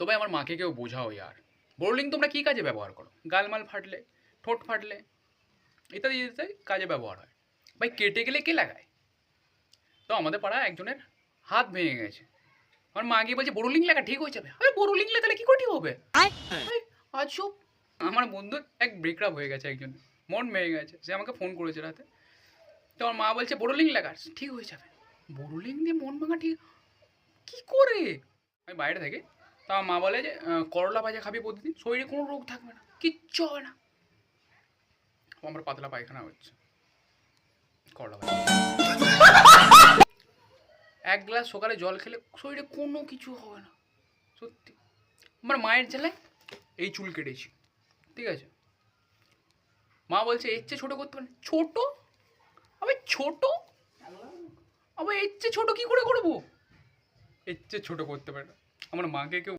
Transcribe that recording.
তবে আমার মাকে কেউ বোঝাও ইয়ার, বোরোলিং তোমরা কী কাজে ব্যবহার করো? গালমাল ফাটলে, ঠোঁট ফাটলে ইত্যাদি ইত্যাদি কাজে ব্যবহার হয়। ভাই কেটে গেলে কে লাগায়? তো আমাদের পাড়ায় একজনের হাত ভেঙে গেছে, আমার মা গিয়ে বলছে বোরোলিং লাগা ঠিক হয়ে যাবে। আরে বোরোলিং লাগালে কী করে ঠিক হবে? আজব। আমার বন্ধুর এক ব্রেকআপ হয়ে গেছে, একজন মন ভেঙে গেছে, সে আমাকে ফোন করেছে রাতে। তো আমার মা বলছে বোরোলিং লাগা ঠিক হয়ে যাবে। বোরোলিং দিয়ে মন ভাঙা ঠিক কী করে? আমি বাইরে থাকি, তা আমার মা বলে যে করলা ভাজা খাবি প্রতিদিন, শরীরে কোনো রোগ থাকবে না, কিচ্ছু হবে না। আমার পাতলা পায়খানা হচ্ছে করলা ভাজা। এক গ্লাস সকালে জল খেলে শরীরে কোনো কিছু হবে না, সত্যি। আমার মায়ের ছেলে এই চুল কেটেছি, ঠিক আছে, মা বলছে এর চেয়ে ছোটো করতে পারে। ছোট? আবে ছোট, আবে এর চেয়ে ছোটো কী করে করবো? এর চেয়ে ছোটো করতে পারে না। আমার মাকে কেউ